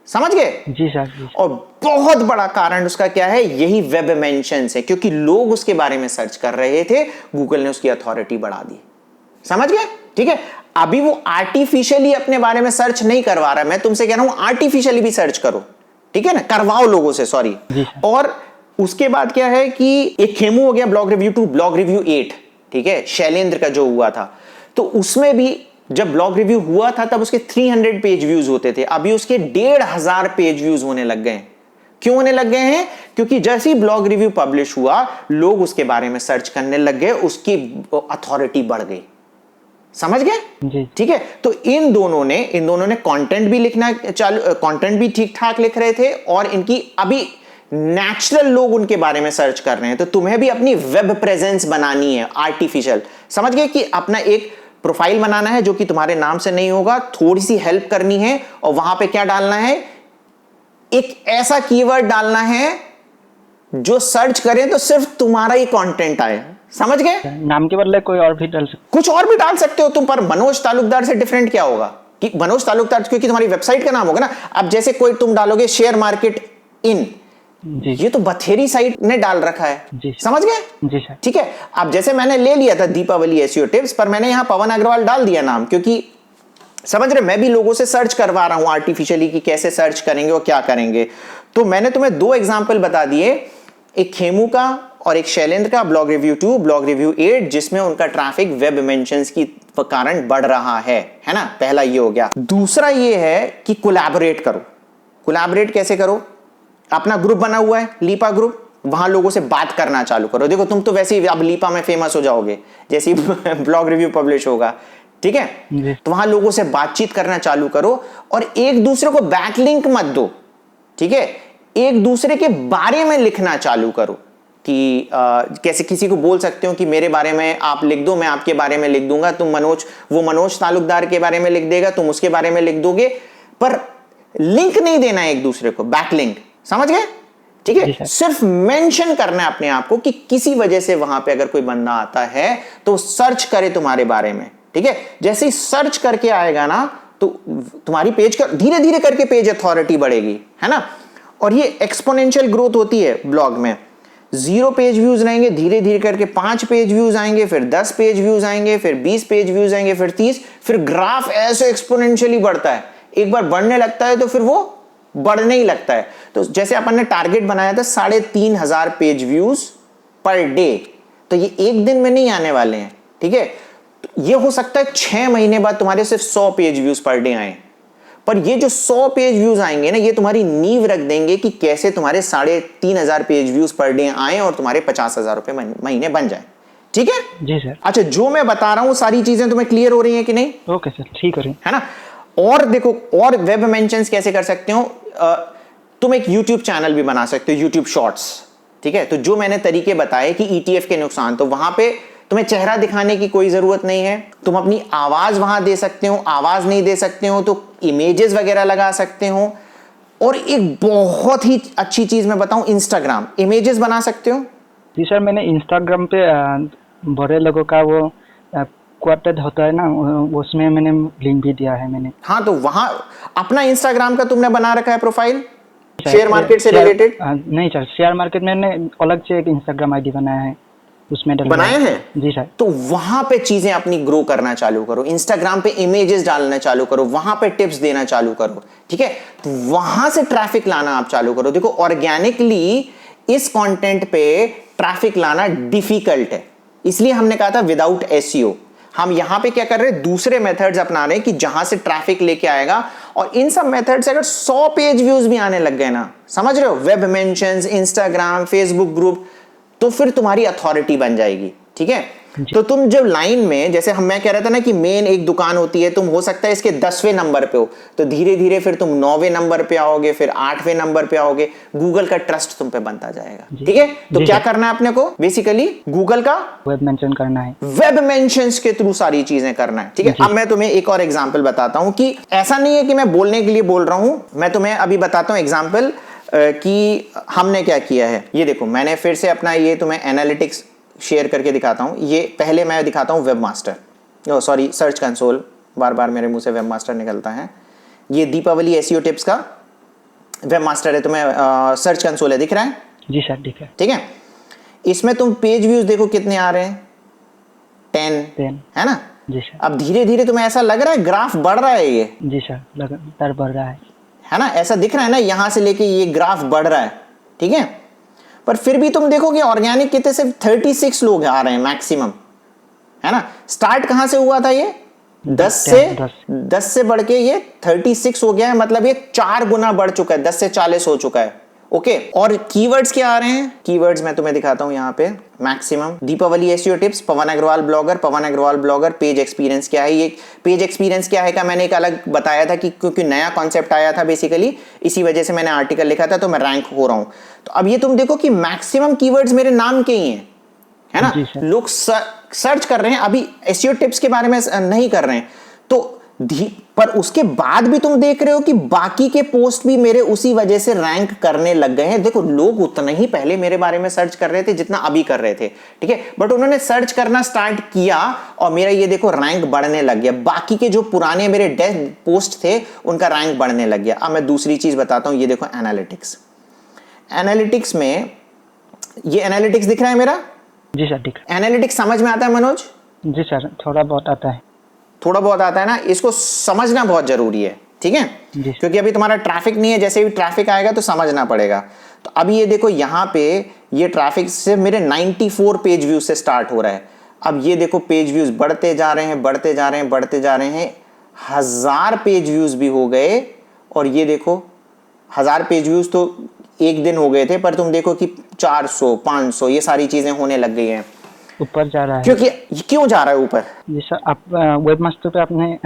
A: समझ गए?
B: जी सर। जी सर।
A: और बहुत बड़ा कारण उसका क्या है, यही वेब मेंशंस है, क्योंकि लोग उसके बारे में सर्च कर रहे थे, गूगल ने उसकी अथॉरिटी बढ़ा दी। समझ गए? ठीक है। अभी वो आर्टिफिशियली अपने बारे में सर्च नहीं करवा रहा, मैं तुमसे कह रहा हूं आर्टिफिशियली भी सर्च करो, ठीक है ना, करवाओ लोगों से, सॉरी। और उसके बाद क्या है कि एक खेमू हो गया, ब्लॉग रिव्यू 2, ब्लॉग रिव्यू 8, ठीक है, शैलेंद्र का जो हुआ था, तो उसमें भी जब ब्लॉग रिव्यू हुआ था तब उसके 300 पेज व्यूज होते थे, अभी उसके 1500 पेज व्यूज होने लग गए। क्यों होने लग गए हैं? क्योंकि जैसे ही ब्लॉग रिव्यू पब्लिश हुआ, लोग उसके बारे में सर्च करने लग गए, उसकी अथॉरिटी बढ़ गई। समझ गए? ठीक है। तो इन दोनों ने कंटेंट भी लिखना चालू, कंटेंट भी ठीक ठाक लिख रहे थे, और इनकी अभी नेचुरल लोग उनके बारे में सर्च कर रहे हैं। तो तुम्हें भी अपनी वेब प्रेजेंस बनानी है, आर्टिफिशियल। समझ गए कि अपना एक प्रोफाइल बनाना है जो कि तुम्हारे नाम से नहीं होगा, थोड़ी सी हेल्प करनी है, और वहां पे क्या डालना है, एक ऐसा कीवर्ड डालना है जो सर्च करें तो सिर्फ तुम्हारा ही कंटेंट आए। समझ गए?
B: नाम के बदले कोई और भी डाल सकते,
A: कुछ और भी डाल सकते हो तुम, पर मनोज तालुकदार से डिफरेंट क्या होगा कि मनोज तालुकदार क्योंकि तुम्हारी वेबसाइट का नाम होगा ना। अब जैसे कोई तुम डालोगे शेयर मार्केट इन, ये तो बथेरी साइट ने डाल रखा है। समझ गए?
B: जी सर।
A: ठीक है। अब जैसे मैंने ले लिया था दीपावली एसईओ टिप्स, पर मैंने यहां पवन अग्रवाल डाल दिया नाम, क्योंकि समझ रहे, मैं भी लोगों से सर्च करवा रहा हूं आर्टिफिशियली कि कैसे सर्च करेंगे और क्या करेंगे। तो मैंने तुम्हें 2 एग्जाम्पल बता दिए, एक खेमू का और एक शैलेंद्र का, ब्लॉग रिव्यू 2, ब्लॉग रिव्यू 8, जिसमें उनका ट्रैफिक वेब मेंशंस की कारण बढ़ रहा है ना। पहला ये हो गया। दूसरा ये है कि कोलैबोरेट करो। कोलैबोरेट कैसे करो? अपना ग्रुप बना हुआ है, लीपा ग्रुप, वहां लोगों से बात करना चालू करो। देखो तुम तो वैसे ही अब लीपा में फेमस हो जाओगे जैसे ही ब्लॉग रिव्यू पब्लिश होगा, ठीक है। तो वहां लोगों से बातचीत करना चालू करो, और एक दूसरे को बैकलिंक मत दो, ठीक है। एक दूसरे के बारे में लिखना चालू करो कि कैसे किसी को बोल सकते हो कि मेरे बारे में आप लिख दो, मैं आपके बारे में लिख दूंगा, वो मनोज तालुकदार के बारे में लिख देगा, तुम उसके बारे में लिख दोगे, पर लिंक नहीं देना है एक दूसरे को, बैकलिंक। समझ गए? ठीक है। सिर्फ मेंशन करना है अपने आप को कि किसी वजह से वहां पे अगर कोई बंदा आता है तो सर्च करे तुम्हारे बारे में, ठीक है। जैसे ही सर्च करके आएगा ना, तो तुम्हारी पेज का धीरे धीरे करके पेज अथॉरिटी बढ़ेगी, है ना। और ये एक्सपोनेंशियल ग्रोथ होती है ब्लॉग में। 0 पेज व्यूज रहेंगे, धीरे धीरे करके 5 पेज व्यूज आएंगे, फिर 10 पेज व्यूज आएंगे, फिर 20 पेज व्यूज आएंगे, फिर 30, फिर ग्राफ ऐसे एक्सपोनेंशियली बढ़ता है। एक बार बढ़ने लगता है तो फिर वो बढ़ने ही लगता है। तो जैसे अपन ने टारगेट बनाया था 3,500 पेज व्यूज पर डे, तो ये एक दिन में नहीं आने वाले हैं, ठीक है। ये हो सकता है 6 महीने बाद तुम्हारे सिर्फ 100 पेज व्यूज पर डे आए, पर ये जो 100 पेज व्यूज आएंगे ना, ये तुम्हारी नींव रख देंगे कि कैसे तुम्हारे 3,500 पेज व्यूज पर डे आए और तुम्हारे 50,000 रुपए महीने बन जाए, ठीक है
B: जी सर।
A: अच्छा, जो मैं बता रहा हूं सारी चीजें तुम्हें क्लियर हो रही हैं कि नहीं?
B: ओके सर, ठीक है
A: ना। और देखो, और वेब मेंशंस कैसे कर सकते हो, तुम एक YouTube चैनल भी बना सकते हो, YouTube शॉर्ट्स, ठीक है। तो जो मैंने तरीके बताए कि ETF के नुकसान, तो वहां पे तुम्हें चेहरा दिखाने की कोई जरूरत नहीं है, तुम अपनी आवाज वहां दे सकते हो, आवाज नहीं दे सकते हो तो इमेजेस वगैरह लगा सकते हो। और एक बहुत ही अच्छी चीज मैं बताऊं, इंस्टाग्राम इमेजेस बना सकते हो।
B: जी सर, मैंने इंस्टाग्राम पे बड़े लोगों का वो क्वार्टेड होता है ना, उसमें मैंने लिंक भी दिया है मैंने।
A: हाँ, तो वहां अपना इंस्टाग्राम का तुमने बना रखा है प्रोफाइल शेयर मार्केट से रिलेटेड?
B: नहीं सर, शेयर मार्केट में मैंने अलग से एक इंस्टाग्राम आईडी बनाया है, उसमें
A: बनाए हैं।
B: जी सर।
A: तो वहां पे चीजें अपनी ग्रो करना चालू करो, इंस्टाग्राम पे इमेजेस डालना चालू करो, वहां पे टिप्स देना चालू करो, ठीक है। तो वहां से ट्रैफिक लाना आप चालू करो। देखो, ऑर्गेनिकली इस कंटेंट पे ट्रैफिक लाना डिफिकल्ट है, इसलिए हमने कहा था विदाउट एसईओ। हम यहां पे क्या कर रहे हैं, दूसरे मेथड्स अपना रहे हैं कि जहां से ट्रैफिक लेके आएगा। और इन सब मेथड से अगर 100 पेज व्यूज भी आने लग गए ना, समझ रहे हो, web mentions, Instagram, Facebook group, तो फिर तुम्हारी अथॉरिटी बन जाएगी, ठीक है। तो तुम जब लाइन में, जैसे मैं कह रहा था ना कि मेन एक दुकान होती है, तुम हो सकता है इसके 10वें नंबर पे हो, तो धीरे धीरे फिर तुम 9वें नंबर पे आओगे, फिर 8वें नंबर पे आओगे, गूगल का ट्रस्ट तुम पे बनता जाएगा, ठीक है। तो क्या करना है अपने को, बेसिकली गूगल का
B: वेब मेंशन करना है,
A: वेब मेंशंस के थ्रू सारी चीजें करना है, ठीक है। अब मैं तुम्हें एक और एग्जांपल बताता हूं कि ऐसा नहीं है कि मैं बोलने के लिए बोल रहा हूं, मैं तुम्हें अभी बताता हूं एग्जांपल कि हमने क्या किया है। ये देखो, मैंने फिर से अपना ये तुम्हें एनालिटिक्स शेयर करके दिखाता हूं। ये पहले मैं दिखाता हूं web master, sorry search console, बार बार मेरे मुंह से वेब मास्टर निकलता है। ये दीपावली एसईओ टिप्स का वेब मास्टर है, तुम्हें सर्च कंसोल है, दिख रहा है?
B: जी सर, दिख रहा है,
A: ठीक है। इसमें तुम पेज व्यूज देखो कितने आ रहे हैं, 10 है ना।
B: जी सर।
A: अब धीरे धीरे तुम्हें ऐसा लग रहा है ग्राफ बढ़ रहा है, ये
B: जी सर, लगातार बढ़ रहा है
A: ना, ऐसा दिख रहा है ना, यहां से लेके ये ग्राफ बढ़ रहा है, ठीक है। पर फिर भी तुम देखोगे ऑर्गेनिक कितने, सिर्फ 36 लोग आ रहे हैं मैक्सिमम, है ना। स्टार्ट कहां से हुआ था, ये 10 से बढ़ के ये 36 हो गया है, मतलब ये 4 गुना बढ़ चुका है, 10 से 40 हो चुका है, ओके। और कीवर्ड्स क्या आ रहे हैं, कीवर्ड्स मैं तुम्हें दिखाता हूं यहाँ पे। मैक्सिमम दीपावली एसईओ टिप्स, पवन अग्रवाल ब्लॉगर, पेज एक्सपीरियंस क्या है। ये पेज एक्सपीरियंस क्या है का मैंने एक अलग बताया था कि क्योंकि नया कॉन्सेप्ट आया था बेसिकली, इसी वजह से मैंने आर्टिकल लिखा था, तो मैं रैंक हो रहा हूं। तो अब ये तुम देखो कि मैक्सिमम कीवर्ड्स मेरे नाम के ही हैं, है ना। लोग सर्च कर रहे हैं, अभी एसईओ टिप्स के बारे में नहीं कर रहे हैं, तो पर उसके बाद भी तुम देख रहे हो कि बाकी के पोस्ट भी मेरे उसी वजह से रैंक करने लग गए हैं। देखो, लोग उतना ही पहले मेरे बारे में सर्च कर रहे थे जितना अभी कर रहे थे, ठीक है, बट उन्होंने सर्च करना स्टार्ट किया और मेरा ये देखो रैंक बढ़ने लग गया। बाकी के जो पुराने मेरे डेथ पोस्ट थे उनका रैंक बढ़ने लग गया। अब मैं दूसरी चीज बताता हूं, ये देखो एनालिटिक्स। एनालिटिक्स में ये एनालिटिक्स दिख रहा है मेरा?
B: जी सर, ठीक है।
A: एनालिटिक्स समझ में आता है मनोज?
B: जी सर, थोड़ा बहुत आता है।
A: थोड़ा बहुत आता है ना, इसको समझना बहुत जरूरी है, ठीक है, क्योंकि अभी तुम्हारा ट्रैफिक नहीं है, जैसे भी ट्रैफिक आएगा तो समझना पड़ेगा। तो अभी ये देखो, यहाँ पे ये ट्रैफिक से मेरे 94 पेज व्यूज से स्टार्ट हो रहा है। अब ये देखो पेज व्यूज बढ़ते जा रहे हैं, 1000 पेज व्यूज भी हो गए। और ये देखो 1000 पेज व्यूज तो एक दिन हो गए थे, पर तुम देखो कि 400, 500 ये सारी चीजें होने लग गई हैं,
B: ऊपर जा रहा है।
A: क्योंकि क्यों जा रहा है ऊपर?
B: जी सर, आप वेब मास्टर पे आपने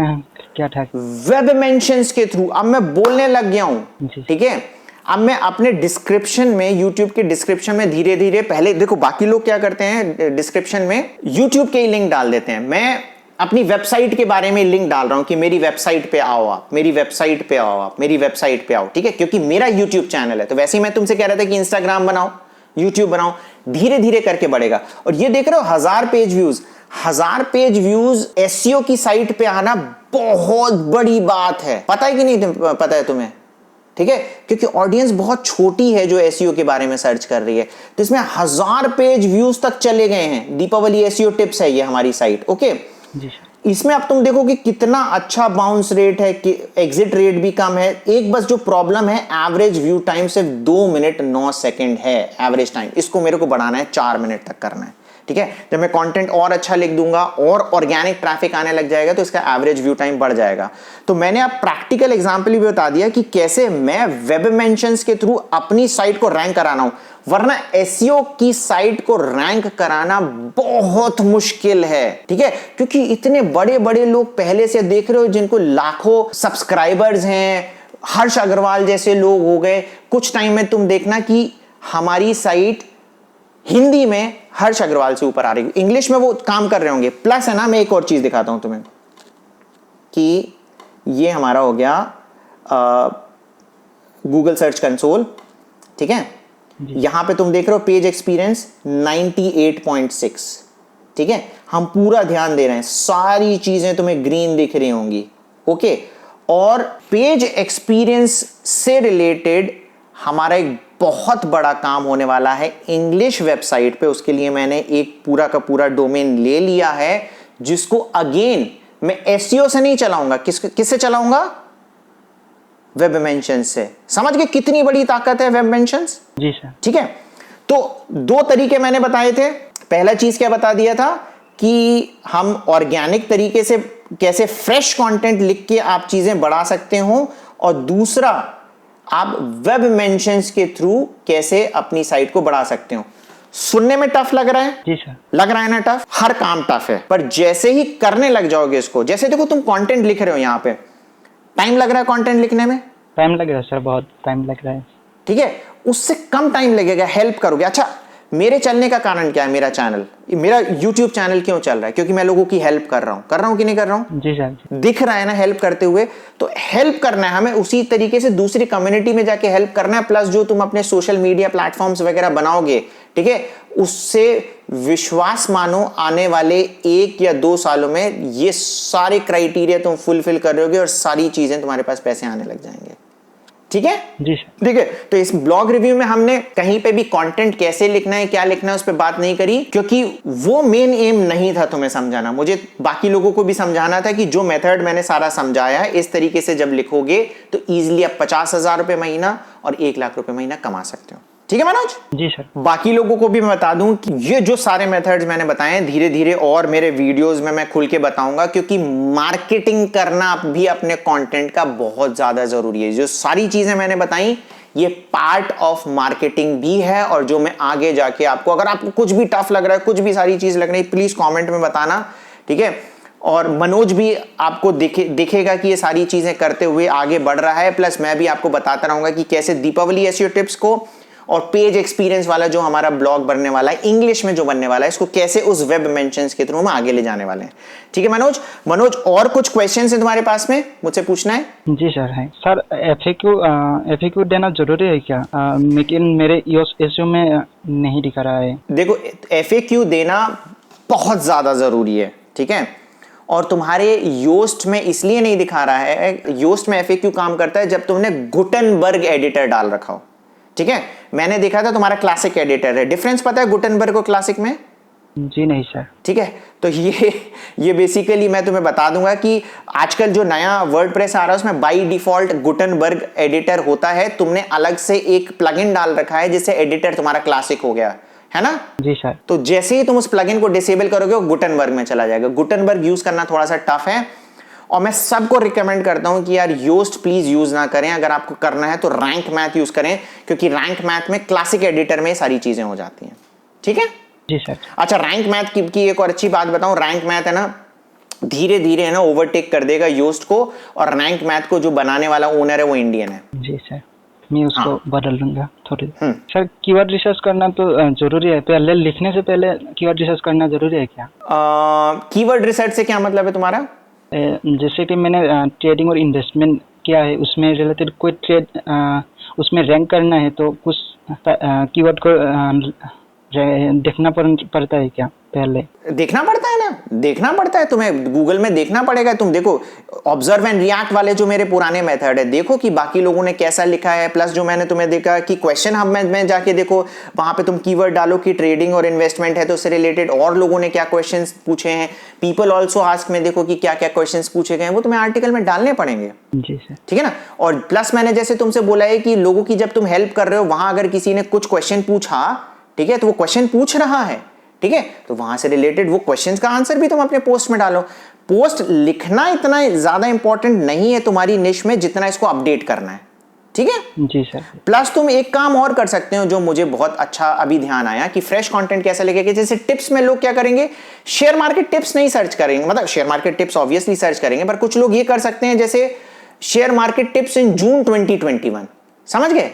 B: क्या था?
A: वेब मेंशंस के थ्रू अब मैं बोलने लग गया हूं, ठीक है। अब मैं अपने डिस्क्रिप्शन में, YouTube के डिस्क्रिप्शन में धीरे धीरे, पहले देखो बाकी लोग क्या करते हैं, डिस्क्रिप्शन में YouTube के ही लिंक डाल देते हैं। मैं अपनी वेबसाइट के बारे में लिंक डाल रहा हूं कि मेरी वेबसाइट पे आओ आप, मेरी वेबसाइट पे आओ आप, मेरी वेबसाइट पे आओ, ठीक है, क्योंकि मेरा YouTube चैनल है। तो वैसे ही मैं तुमसे कह रहा था कि इंस्टाग्राम बनाओ, YouTube बनाओ, धीरे धीरे करके बढ़ेगा। और ये देख रहे हो 1000 page views, 1000 page views SEO की साइट पे आना बहुत बड़ी बात है, पता है कि नहीं पता है तुम्हें? ठीक है, क्योंकि ऑडियंस बहुत छोटी है जो एसईओ के बारे में सर्च कर रही है। तो इसमें 1000 पेज व्यूज तक चले गए हैं। दीपावली एसईओ टिप्स है ये हमारी साइट। ओके
B: जी।
A: इसमें अब तुम देखो कि कितना अच्छा बाउंस रेट है, कि एग्जिट रेट भी कम है। एक बस जो प्रॉब्लम है, एवरेज व्यू टाइम सिर्फ 2 मिनट 9 सेकंड है एवरेज टाइम। इसको मेरे को बढ़ाना है, 4 मिनट तक करना है। ठीक है, जब मैं कंटेंट और अच्छा लिख दूंगा और ऑर्गेनिक ट्रैफिक आने लग जाएगा तो इसका एवरेज व्यू टाइम बढ़ जाएगा। तो मैंने अब प्रैक्टिकल एग्जांपल भी बता दिया कि कैसे मैं वेब मेंशंस के थ्रू अपनी साइट को रैंक कराना हूं, वरना एसईओ की साइट को रैंक कराना बहुत मुश्किल है। ठीक है, क्योंकि इतने बड़े बड़े लोग पहले से देख रहे हो जिनको लाखों सब्सक्राइबर्स हैं, हर्ष अग्रवाल जैसे लोग हो गए। कुछ टाइम में तुम देखना कि हमारी साइट हिंदी में हर्ष अग्रवाल से ऊपर आ रही है, इंग्लिश में वो काम कर रहे होंगे। प्लस है ना, मैं एक और चीज दिखाता हूं तुम्हें कि ये हमारा हो गया गूगल सर्च कंसोल। ठीक है, यहां पे तुम देख रहे हो पेज एक्सपीरियंस 98.6। ठीक है, हम पूरा ध्यान दे रहे हैं, सारी चीजें तुम्हें ग्रीन दिख रही होंगी। ओके, और पेज एक्सपीरियंस से रिलेटेड हमारा एक बहुत बड़ा काम होने वाला है इंग्लिश वेबसाइट पे। उसके लिए मैंने एक पूरा का पूरा डोमेन ले लिया है, जिसको अगेन मैं एसईओ से नहीं चलाऊंगा, किससे चलाऊंगा? वेब मेंशंस से। समझ गए कितनी बड़ी ताकत है वेब मेंशंस?
B: जी सर।
A: ठीक है, तो 2 तरीके मैंने बताए थे। पहला चीज क्या बता दिया था कि हम ऑर्गेनिक तरीके से कैसे फ्रेश कंटेंट लिख के आप चीजें बढ़ा सकते हो, और दूसरा आप वेब मेंशंस के थ्रू कैसे अपनी साइट को बढ़ा सकते हो। सुनने में टफ लग रहा है?
B: जी सर।
A: लग रहा है ना टफ? हर काम टफ है, पर जैसे ही करने लग जाओगे इसको, जैसे देखो तुम कंटेंट लिख रहे हो, यहां पे टाइम लग रहा है कंटेंट लिखने में?
B: टाइम लग रहा है सर, बहुत टाइम लग रहा है।
A: ठीक है, उससे कम टाइम लगेगा, हेल्प करोगे। अच्छा, मेरे चलने का कारण क्या है? मेरा चैनल, मेरा YouTube चैनल क्यों चल रहा है? क्योंकि मैं लोगों की हेल्प कर रहा हूं कि नहीं कर रहा हूं?
B: जी सर।
A: दिख रहा है ना हेल्प करते हुए? तो हेल्प करना है हमें, उसी तरीके से दूसरी कम्युनिटी में जाके हेल्प करना है। प्लस जो तुम अपने सोशल मीडिया प्लेटफॉर्म्स वगैरह बनाओगे, ठीक है, उससे विश्वास मानो आने वाले 1 या 2 सालों में ये सारे क्राइटेरिया तुम फुलफिल कर रहे होगे और सारी चीजें तुम्हारे पास पैसे आने लग जाएंगे। ठीक है
B: जी सर।
A: ठीक है, तो इस ब्लॉग रिव्यू में हमने कहीं पे भी कंटेंट कैसे लिखना है, क्या लिखना है, उस पर बात नहीं करी, क्योंकि वो मेन एम नहीं था तुम्हें समझाना। मुझे बाकी लोगों को भी समझाना था कि जो मेथड मैंने सारा समझाया है, इस तरीके से जब लिखोगे तो इजीली आप 50,000 रुपए महीना और 1 लाख रुपए महीना कमा सकते हो। ठीक है मनोज?
B: जी सर।
A: बाकी लोगों को भी मैं बता दूं कि ये जो सारे मेथड्स मैंने बताए हैं, धीरे धीरे और मेरे वीडियोस में मैं खुल के बताऊंगा, क्योंकि मार्केटिंग करना भी अपने कंटेंट का बहुत ज्यादा जरूरी है। जो सारी चीजें मैंने बताई ये पार्ट ऑफ मार्केटिंग भी है, और जो मैं आगे जाके आपको, अगर आपको कुछ भी टफ लग रहा है, कुछ भी सारी चीज लग रही है, प्लीज कॉमेंट में बताना। ठीक है, और मनोज भी आपको दिखेगा कि ये सारी चीजें करते हुए आगे बढ़ रहा है। प्लस मैं भी आपको बताता रहूंगा कि कैसे दीपावली एसईओ टिप्स को और पेज एक्सपीरियंस वाला जो हमारा ब्लॉग बनने वाला है, इंग्लिश में जो बनने वाला है, इसको कैसे उस वेब मेंशंस के थ्रू हम आगे ले जाने वाले हैं। ठीक है मनोज, और कुछ क्वेश्चंस है तुम्हारे पास में मुझसे पूछना है?
B: जी सर है सर। एफएक्यू देना जरूरी है क्या? लेकिन मेरे एसईओ में नहीं दिखा रहा है।
A: देखो, एफएक्यू देना बहुत ज्यादा जरूरी है। ठीक है, और तुम्हारे योस्ट में इसलिए नहीं दिखा रहा है, योस्ट में एफएक्यू काम करता है जब तुमने गुटनबर्ग एडिटर डाल रखा हो। ठीक है, मैंने देखा था तुम्हारा क्लासिक एडिटर है। डिफरेंस पता है गुटनबर्ग और क्लासिक में?
B: जी नहीं सर।
A: ठीक है, तो ये बेसिकली मैं तुम्हें बता दूंगा कि आजकल जो नया वर्डप्रेस आ रहा है उसमें बाय डिफॉल्ट गुटनबर्ग एडिटर होता है। तुमने अलग से एक प्लगइन डाल रखा है जिससे एडिटर तुम्हारा क्लासिक हो गया है ना?
B: जी सर।
A: तो जैसे ही तुम उस प्लगइन को डिसेबल करोगे वो गुटनबर्ग में चला जाएगा। गुटनबर्ग यूज करना थोड़ा सा टफ है, और मैं सबको रिकमेंड करता हूं कि यार योस्ट प्लीज यूज ना करें। अगर आपको करना है तो रैंक मैथ यूज करें, क्योंकि रैंक मैथ में क्लासिक एडिटर में सारी चीजें हो जाती हैं। ठीक है
B: जी सर।
A: अच्छा, रैंक मैथ की एक और अच्छी बात बताऊं, रैंक मैथ है ना धीरे धीरे है ना ओवरटेक कर देगा योस्ट को, और रैंक मैथ को जो बनाने वाला ओनर है वो इंडियन है।
B: जी सर, मैं उसको बदल लूंगा थोड़ी। सर कीवर्ड रिसर्च करना तो जरूरी है, पहले लिखने से पहले कीवर्ड रिसर्च करना जरूरी है क्या?
A: कीवर्ड रिसर्च से क्या मतलब है तुम्हारा?
B: जैसे कि मैंने ट्रेडिंग और इन्वेस्टमेंट किया है, उसमें रिलेटेड कोई ट्रेड उसमें रैंक करना है तो कुछ कीवर्ड को देखना पड़ता है क्या पहले?
A: देखना पड़ता है ना, देखना पड़ता है, तुम्हें गूगल में देखना पड़ेगा। तुम देखो ऑब्जर्व एंड रिएक्ट वाले जो मेरे पुराने मेथड है, देखो कि बाकी लोगों ने कैसा लिखा है, प्लस जो मैंने तुम्हें देखा कि क्वेश्चन हब में जाके देखो, वहां पे तुम कीवर्ड डालो कि ट्रेडिंग और इन्वेस्टमेंट है तो उससे रिलेटेड और लोगों ने क्या क्वेश्चंस पूछे हैं, पीपल ऑल्सो आस्क में देखो कि क्या क्या क्वेश्चंस पूछे गए हैं, वो तुम्हें आर्टिकल में डालने पड़ेंगे।
B: जी सर।
A: ठीक है ना। और प्लस मैंने जैसे तुमसे बोला है कि लोगों की जब तुम हेल्प कर रहे हो, वहां अगर किसी ने कुछ क्वेश्चन पूछा, ठीक है, तो वो क्वेश्चन पूछ रहा है, ठीक है, तो वहां से रिलेटेड वो क्वेश्चंस का आंसर भी तुम अपने पोस्ट में डालो। पोस्ट लिखना इतना ज्यादा इंपॉर्टेंट नहीं है तुम्हारी निश में जितना इसको अपडेट करना है। ठीक है
B: जी सर।
A: प्लस तुम एक काम और कर सकते हो जो मुझे बहुत अच्छा अभी ध्यान आया कि फ्रेश कंटेंट कैसे लेके, कि जैसे टिप्स में लोग क्या करेंगे, शेयर मार्केट टिप्स नहीं सर्च करेंगे, मतलब share market tips obviously search करेंगे, पर कुछ लोग ये कर सकते हैं जैसे शेयर मार्केट टिप्स इन जून 2021, समझ गए?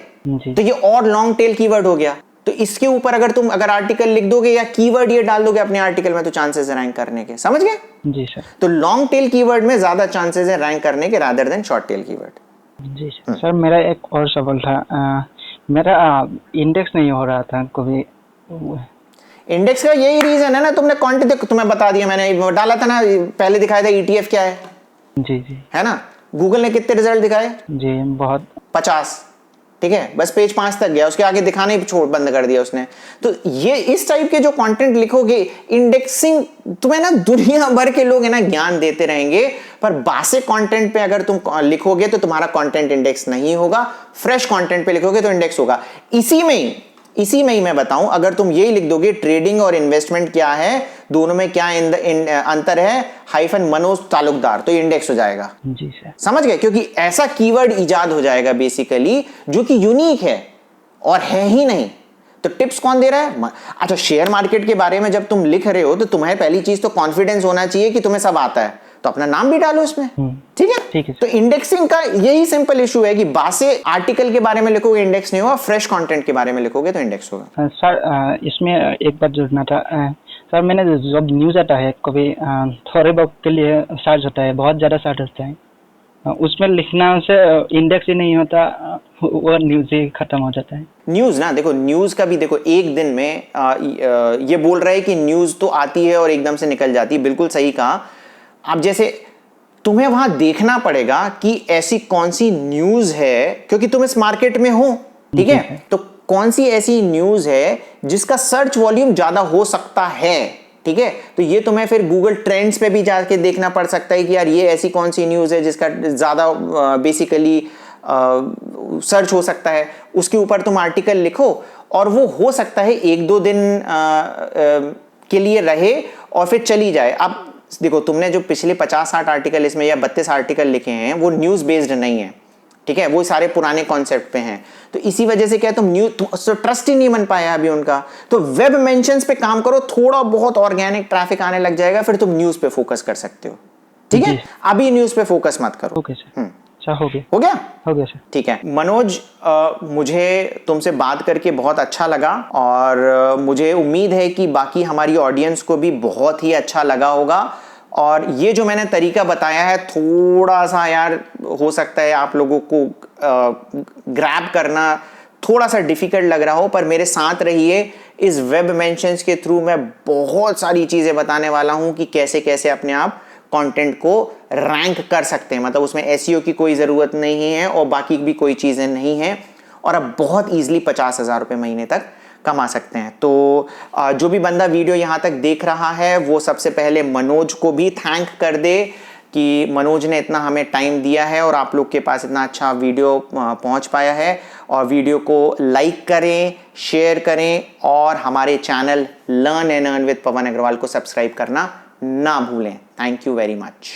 A: तो ये और लॉन्ग टेल कीवर्ड हो गया। तो इसके ऊपर अगर तुम आर्टिकल लिख दोगे या कीवर्ड ये डाल दोगे अपने आर्टिकल में, तो चांसेस है रैंक करने के, समझ गए?
B: जी सर।
A: तो लॉन्ग टेल कीवर्ड में ज्यादा चांसेस है रैंक करने के rather than short tail keyword.
B: जी सर। सर मेरा एक और सवाल था, मेरा इंडेक्स नहीं हो रहा था कभी।
A: इंडेक्स का यही रीजन है ना, तुमने क्वांटिटी तुम्हें बता दिया, मैंने डाला था ना पहले, दिखाया था ETF क्या है।
B: जी जी।
A: है ना। गूगल ने कितने रिजल्ट दिखाए?
B: जी बहुत।
A: 50। ठीक है, बस पेज 5 तक गया, उसके आगे दिखाना ही छोड़ बंद कर दिया उसने। तो ये इस टाइप के जो कंटेंट लिखोगे, इंडेक्सिंग तुम्हें ना दुनिया भर के लोग है ना ज्ञान देते रहेंगे, पर बासे कंटेंट पे अगर तुम लिखोगे तो तुम्हारा कंटेंट इंडेक्स नहीं होगा, फ्रेश कंटेंट पे लिखोगे तो इंडेक्स होगा। इसी में ही मैं बताऊं, अगर तुम यही लिख दोगे ट्रेडिंग और इन्वेस्टमेंट क्या है, दोनों में क्या अंतर है, हाइफन मनोज तालुकदार, तो इंडेक्स हो जाएगा।
B: जी सर।
A: समझ गए? क्योंकि ऐसा कीवर्ड इजाद हो जाएगा बेसिकली जो कि यूनिक है और है ही नहीं। तो टिप्स कौन दे रहा है? अच्छा, शेयर मार्केट के बारे में जब तुम लिख रहे हो तो तुम्हें पहली चीज तो कॉन्फिडेंस होना चाहिए कि तुम्हें सब आता है, तो अपना नाम भी डालो इसमें। ठीक है?
B: ठीक है।
A: तो इंडेक्सिंग का यही सिंपल इशू है कि बासे आर्टिकल के बारे में लिखोगे इंडेक्स नहीं होगा, फ्रेश कंटेंट के बारे में लिखोगे तो इंडेक्स होगा।
B: सर इसमें एक बात जोड़ना था, सर मैंने जब न्यूज़ आता है कभी थोड़े वक्त के लिए सर्च होता है, बहुत ज़्यादा सर्च होता है, उसमें लिखना से इंडेक्स ही नहीं होता, वो न्यूज़ ही खत्म हो जाता है।
A: न्यूज़ ना देखो, न्यूज़ का भी देखो, एक दिन में ये बोल रहा है कि न्यूज़ तो आती है और एकदम से निकल जाती है, बिल्कुल सही कहा। अब जैसे तुम्हें वहां देखना पड़ेगा कि ऐसी कौन सी न्यूज़ है, क्योंकि तुम इस मार्केट में हो, ठीक है, तो कौन सी ऐसी न्यूज़ है जिसका सर्च वॉल्यूम ज़्यादा हो सकता है, ठीक है, तो ये तुम्हें फिर गूगल ट्रेंड्स पे भी जाके देखना पड़ सकता है कि यार ये ऐसी कौन सी न्यूज़ है जिसका ज़्यादा बेसिकली सर्च हो सकता है, उसके ऊपर तुम आर्टिकल लिखो और वो हो सकता है 1-2 दिन के लिए रहे और फिर चली जाए। अब देखो, तुमने जो पिछले 50-60 आर्टिकल इसमें या 32 आर्टिकल लिखे हैं वो न्यूज़ बेस्ड नहीं है, ठीक है, वो सारे पुराने कॉन्सेप्ट पे हैं, तो इसी वजह से क्या तुम ट्रस्ट ही नहीं बन पाया अभी उनका। तो वेब मेंशंस पे काम करो, थोड़ा बहुत ऑर्गेनिक ट्रैफिक आने लग जाएगा, फिर तुम न्यूज़ पे फोकस कर सकते हो, ठीक है, अभी न्यूज़ पे फोकस मत करो।
B: Okay sir. हो गया सर।
A: ठीक है मनोज, मुझे तुमसे बात करके बहुत अच्छा लगा और मुझे उम्मीद है कि बाकी हमारी ऑडियंस को भी बहुत ही अच्छा लगा होगा। और ये जो मैंने तरीका बताया है, थोड़ा सा यार हो सकता है आप लोगों को ग्रैब करना थोड़ा सा डिफिकल्ट लग रहा हो, पर मेरे साथ रहिए। इस वेब मेंशंस के थ्रू मैं बहुत सारी चीज़ें बताने वाला हूँ कि कैसे कैसे अपने आप कंटेंट को रैंक कर सकते हैं, मतलब उसमें एसईओ की कोई ज़रूरत नहीं है और बाकी भी कोई चीज़ें नहीं हैं, और अब बहुत ईजिली 50,000 रुपये महीने तक कमा सकते हैं। तो जो भी बंदा वीडियो यहाँ तक देख रहा है वो सबसे पहले मनोज को भी थैंक कर दे कि मनोज ने इतना हमें टाइम दिया है और आप लोग के पास इतना अच्छा वीडियो पहुँच पाया है। और वीडियो को लाइक करें, शेयर करें और हमारे channel learn and earn with Pawan Agarwal को सब्सक्राइब करना ना भूलें। Thank you very much.